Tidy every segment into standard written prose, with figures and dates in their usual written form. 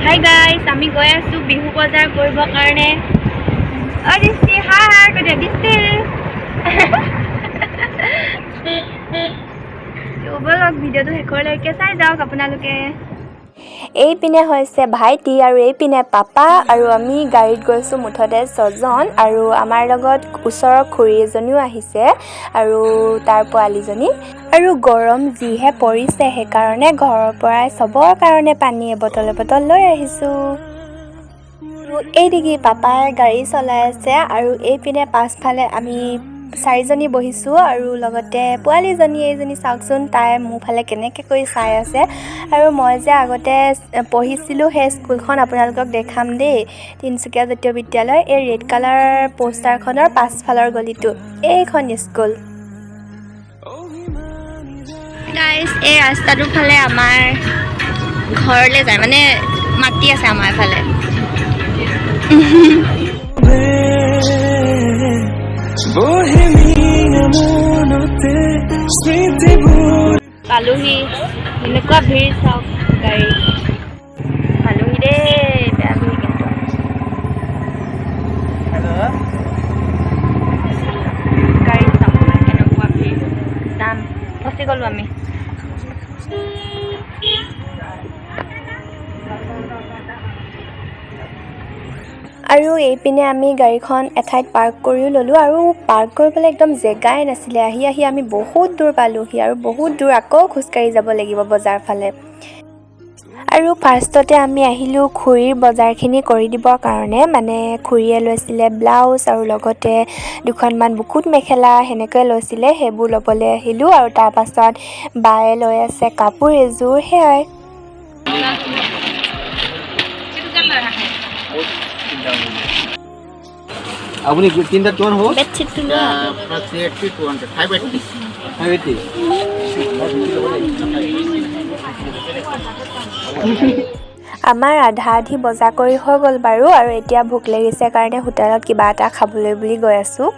Hi guys, আমি গৈ আছো বিহু বজাৰ কৰিব কাৰণে। দিস্তি হাই কৈ দিয়া দিস্তি। বলক ভিডিঅ'টো শেষলৈকে চাই যাওক আপোনালোকে। এইপিনে হৈছে ভাইটি আৰু এইপিনে পাপা আৰু আমি গাড়ীত গৈছোঁ মুঠতে 6জন আৰু আমাৰ লগত ওচৰৰ খুৰী এজনীও আহিছে আৰু তাৰ পোৱালীজনী আৰু গৰম যিহে পৰিছে সেইকাৰণে ঘৰৰ পৰাই চবৰ কাৰণে পানী এবটল লৈ আহিছোঁ। এইদিকে পাপাই গাড়ী চলাই আছে আৰু এইপিনে পাছফালে আমি 4জনী বহিছোঁ আৰু লগতে পোৱালীজনী এইজনী চাওকচোন তাই মোৰ ফালে কেনেকৈ কৰি চাই আছে আৰু মই যে আগতে পঢ়িছিলোঁ সেই স্কুলখন আপোনালোকক দেখাম দেই, তিনিচুকীয়া জাতীয় বিদ্যালয়। এই ৰেড কালাৰ পোষ্টাৰখনৰ পাছফালৰ গলিটো এইখন স্কুল। গাইজ এই ৰাস্তাটোৰ ফালে আমাৰ ঘৰলৈ যায়, মানে মাটি আছে আমাৰ ফালে। পালোহি, এনেকুৱা ভিৰ চাওক গাড়ী। পালোহি দেই, বেয়া ভিৰ কিন্তু। গাড়ী চাওক কেনেকুৱা ভিৰ, যাম ফচি গ'লো আমি। আৰু এইপিনে আমি গাড়ীখন এঠাইত পাৰ্ক কৰিও ল'লোঁ আৰু পাৰ্ক কৰিবলৈ একদম জেগাই নাছিলে। আহি আমি বহুত দূৰ পালোহি আৰু বহুত দূৰ আকৌ খোজকাঢ়ি যাব লাগিব বজাৰ ফালে। আৰু ফাৰ্ষ্টতে আমি আহিলোঁ খুৰীৰ বজাৰখিনি কৰি দিবৰ কাৰণে, মানে খুৰীয়ে লৈছিলে ব্লাউজ আৰু লগতে দুখনমান বুকুত মেখেলা সেনেকৈ লৈছিলে, সেইবোৰ ল'বলৈ আহিলোঁ। আৰু তাৰপাছত বায়ে লৈ আছে কাপোৰ এযোৰ, সেয়াই। আপুনি তিনটা কিমান হ'ব? বেডশ্বীটটো লোৱা। আপোনাৰ 380 200 580 580 আমাৰ আধা আধি বজাৰ কৰি হৈ গ'ল বাৰু আৰু এতিয়া ভোক লাগিছে কাৰণে হোটেলত কিবা এটা খাবলৈ বুলি গৈ আছোঁ।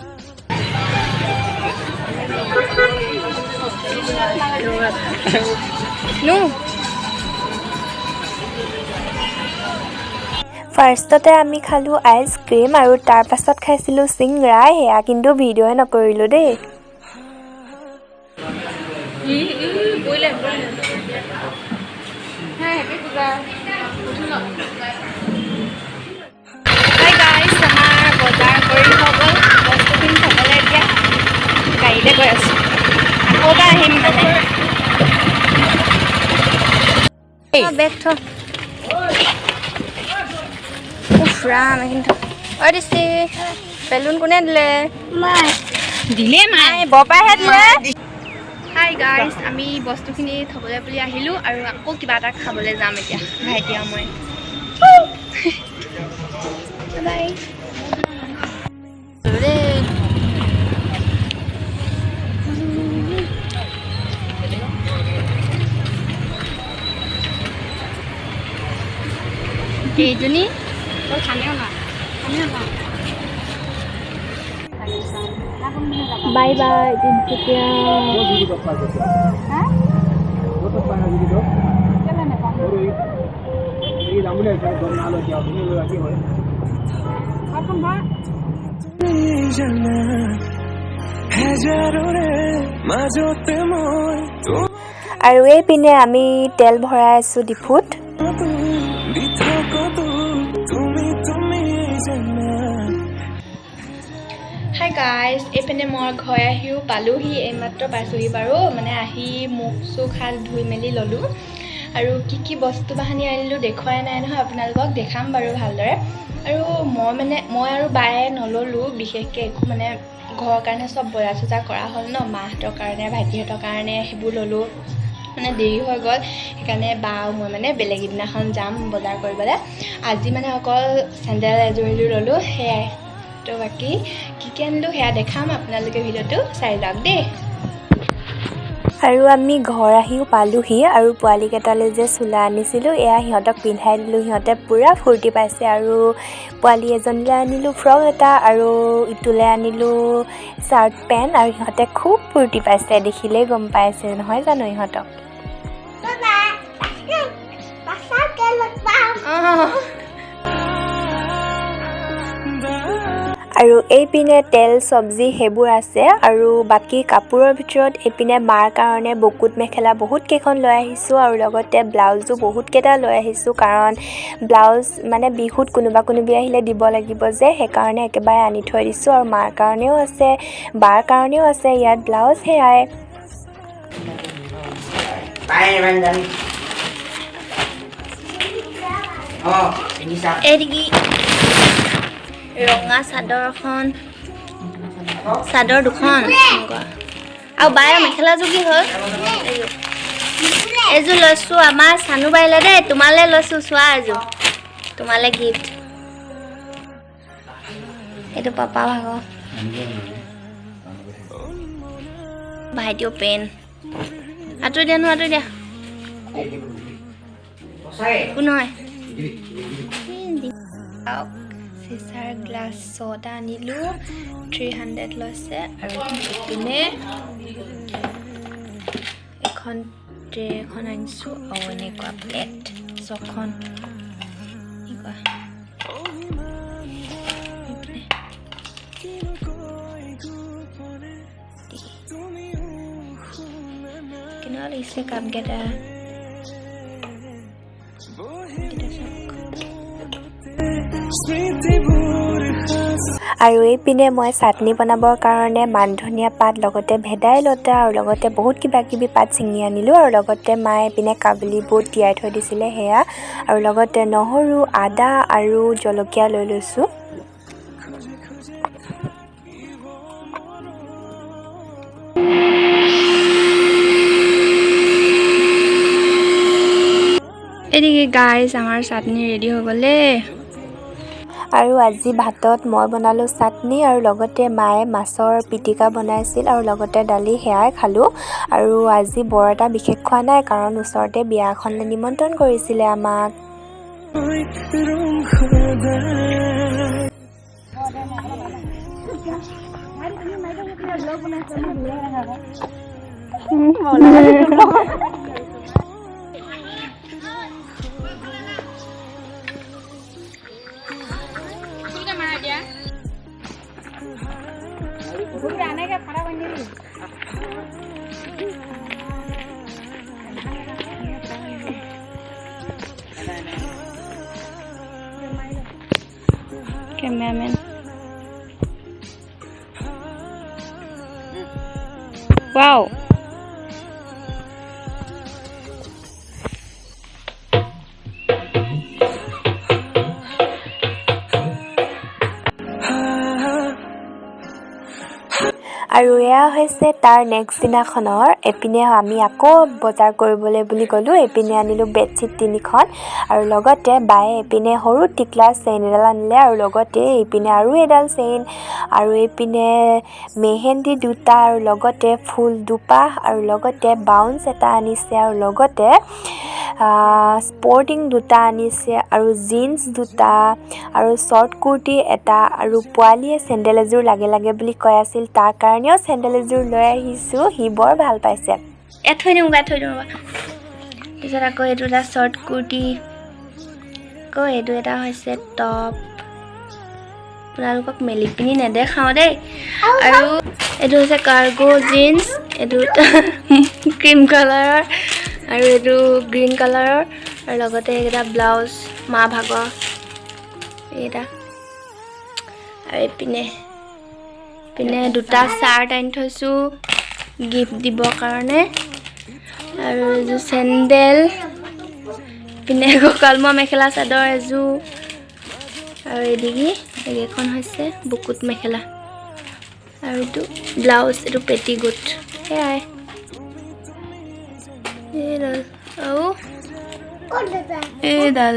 ফাৰ্ষ্টতে আমি খালোঁ আইচক্ৰীম আৰু তাৰপাছত খাইছিলোঁ চিংৰা, সেয়া কিন্তু ভিডিঅ'ই নকৰিলোঁ দেই। হাই গাইজ, আমাৰ বজাৰ কৰি হৈ গ'ল, বস্তুখিনি থ'বলৈ এতিয়া গাড়ীলৈ গৈ আছোঁ। আকৌ এবাৰ আহিম মানে। বেগ থ। ৰাম এইখিনি দিছে। বেলুন কোনে দিলে? দিলে মাই, বৰপাইহে দিলে। হাই গাইজ, আমি বস্তুখিনি থ'বলৈ বুলি আহিলোঁ আৰু আকৌ কিবা এটা খাবলৈ যাম এতিয়া, ভাইটি আৰু মই। বাই। এইজনী বাই বাই তিনিচুকীয়া। আৰু এইপিনে আমি তেল ভৰাই আছোঁ ডিপুত। হাই গাইজ, এইপিনে মই ঘৰ আহিও পালোহি, এইমাত্ৰ পাইছোঁহি বাৰু। মানে আহি মুখ চুখ হাত ধুই মেলি ল'লোঁ আৰু কি বস্তু বাহানি আনিলোঁ দেখুৱাই নাই নহয় আপোনালোকক, দেখাম বাৰু ভালদৰে। আৰু মই আৰু বায়ে নল'লোঁ বিশেষকৈ একো, মানে ঘৰৰ কাৰণে চব বজাৰ চজাৰ কৰা হ'ল ন, মাহঁতৰ কাৰণে ভাইটিহঁতৰ কাৰণে সেইবোৰ ল'লোঁ। মানে দেৰি হৈ গ'ল সেইকাৰণে বা আৰু মই মানে বেলেগ দিনাখন যাম বজাৰ কৰিবলৈ। আজি মানে অকল চেণ্ডেল এযোৰ ল'লোঁ, সেয়াই। তো বাকী কি আনিলোঁ সেয়া দেখাম, আপোনালোকে ভিডিঅ'টো চাই যাওক দেই। আৰু আমি ঘৰ আহিও পালোহি আৰু পোৱালীকেইটালৈ যে চোলা আনিছিলোঁ এয়া সিহঁতক পিন্ধাই দিলোঁ। সিহঁতে পূৰা ফূৰ্তি পাইছে আৰু পোৱালী এজনীলৈ আনিলোঁ ফ্ৰক এটা আৰু ইটোলৈ আনিলোঁ চাৰ্ট পেণ্ট আৰু সিহঁতে খুব ফূৰ্তি পাইছে, দেখিলেই গম পাইছে নহয় জানো ইহঁতক। আৰু এইপিনে তেল চব্জি সেইবোৰ আছে আৰু বাকী কাপোৰৰ ভিতৰত এইপিনে মাৰ কাৰণে বুকুত মেখেলা বহুত কেইখন লৈ আহিছোঁ আৰু লগতে ব্লাউজো বহুত কেইটা লৈ আহিছোঁ কাৰণ ব্লাউজ মানে বিহুত কোনোবি আহিলে দিব লাগিব যে সেইকাৰণে একেবাৰে আনি থৈ দিছোঁ আৰু মাৰ কাৰণেও আছে বাৰ কাৰণেও আছে ইয়াত ব্লাউজ সেয়াই এদিকে ৰঙা চাদৰখন চাদৰ দুখন আৰু বায়ৰ মেখেলাযোৰ কি হ'ল এইযোৰ লৈছোঁ আমাৰ চানু বাইলে দেই তোমালৈ লৈছোঁ চোৱা এযোৰ তোমালৈ গিফ্ট এইটো পাপা ভাগৰ ভাইটিও পেন আঁতৰি দিয়া আঁতৰি দিয়া একো নহয় চিচাৰ গ্লাছ 6টা আনিলোঁ 300 লৈছে আৰু ইপিনে এখন ট্ৰে এখন আনিছোঁ আৰু এনেকুৱা প্লেট 6খন এনেকুৱা কেনেকুৱা লাগিছে কাপকেইটা আৰু এইপিনে মই চাটনি বনাবৰ কাৰণে মান ধনিয়া পাত লগতে ভেদাইলতা আৰু লগতে বহুত কিবা কিবি পাত ছিঙি আনিলোঁ আৰু লগতে মায়ে এইপিনে কাবুলী বুট তিয়াই থৈ দিছিলে সেয়া আৰু লগতে নহৰু আদা আৰু জলকীয়া লৈ লৈছোঁ এদিকে গাইজ আমাৰ চাটনি ৰেডি হৈ গ'লে আৰু আজি ভাতত মই বনালোঁ চাটনি আৰু লগতে মায়ে মাছৰ পিটিকা বনাইছিল আৰু লগতে দালি সেয়াই খালোঁ আৰু আজি বৰ এটা বিশেষ খোৱা নাই কাৰণ ওচৰতে বিয়া এখনলৈ নিমন্ত্ৰণ কৰিছিলে আমাক cameraman wow আৰু এয়া হৈছে তাৰ নেক্সট দিনাখনৰ এপিনে আমি আকৌ বজাৰ কৰিবলৈ বুলি গ'লোঁ এপিনে আনিলোঁ বেডশ্বীট 3খন আৰু লগতে বায়ে এপিনে সৰু টিকলা চেইন এডাল আনিলে আৰু লগতে এইপিনে আৰু এডাল চেইন আৰু এইপিনে মেহেন্দি 2টা আৰু লগতে ফুল দুপাহ আৰু লগতে বাউন্স এটা আনিছে আৰু লগতে স্পৰ্টিং 2টা আনিছে আৰু জিন্স 2টা আৰু শ্বৰ্ট কুৰ্তি এটা আৰু পোৱালীয়ে চেণ্ডেল এযোৰ লাগে বুলি কৈ আছিল তাৰ কাৰণেও চেণ্ডেল এযোৰ লৈ আহিছোঁ সি বৰ ভাল পাইছে থৈ দিওঁ তাৰপিছত আকৌ এইটো এটা শ্বৰ্ট কুৰ্তি আকৌ এইটো এটা হৈছে টপ আপোনালোকক মেলি পিনি নেদেখাওঁ দেই আৰু এইটো হৈছে কাৰ্গো জিন্স এইটো ক্ৰীম কালাৰৰ আৰু এইটো গ্ৰীণ কালাৰৰ আৰু লগতে এইকেইটা ব্লাউজ মা ভাগৰ এইকেইটা আৰু এইপিনে 2টা চাৰ্ট আনি থৈছোঁ গিফ্ট দিবৰ কাৰণে আৰু এইযোৰ চেণ্ডেল পিনে কঁকালমৰা মেখেলা চাদৰ এযোৰ আৰু এইকেইখন হৈছে বুকুত মেখেলা আৰু এইটো ব্লাউজ এইটো পেটিকোট সেয়াই এইডাল আৰু এইডাল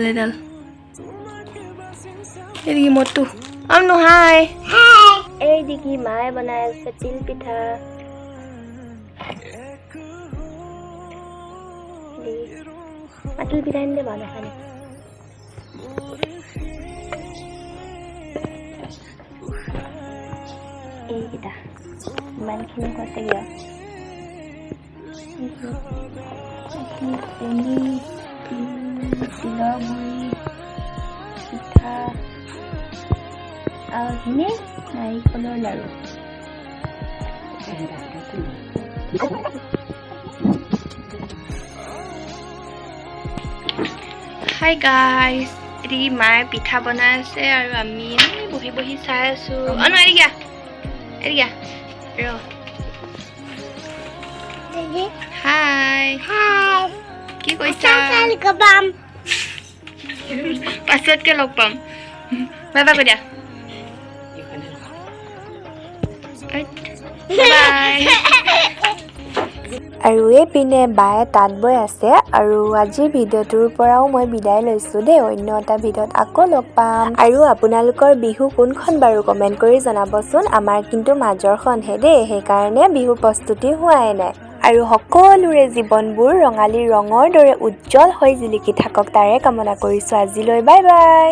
এইদিকে মটু নহয় এইদিকে মায়ে বনাই আছে তিল পিঠা তিল পিঠা আনিলে বাৰু নাখানে এইকেইটা ইমানখিনি হৈছে কিয় চেনি তিলৰ গুড়ি পিঠা আৰু এইখিনি নাৰিকলৰ লাড়ু। হাই গাইজ, এটি মায়ে পিঠা বনাই আছে আৰু আমি বহি বহি চাই আছো। ন এৰি দিয়া ৰ। হাই কি কৈছা? পাছতকে লগ পাম। বাই বাই কৈ দিয়া। বাই। আৰু এইপিনে বায়ে তাঁত বৈ আছে আৰু আজিৰ ভিডিঅ'টোৰ পৰাও মই বিদায় লৈছোঁ দেই। অন্য এটা ভিডিঅ'ত আকৌ লগ পাম। আৰু আপোনালোকৰ বিহু কোনখন বাৰু কমেণ্ট কৰি জনাবচোন। আমাৰ কিন্তু মাজৰখনহে দেই, সেইকাৰণে বিহুৰ প্ৰস্তুতি হোৱাই নাই। আৰু সকলোৰে জীৱনবোৰ ৰঙালী ৰঙৰ দৰে উজ্জ্বল হৈ জিলিকি থাকক তাৰে কামনা কৰিছোঁ আজিলৈ। Bye bye.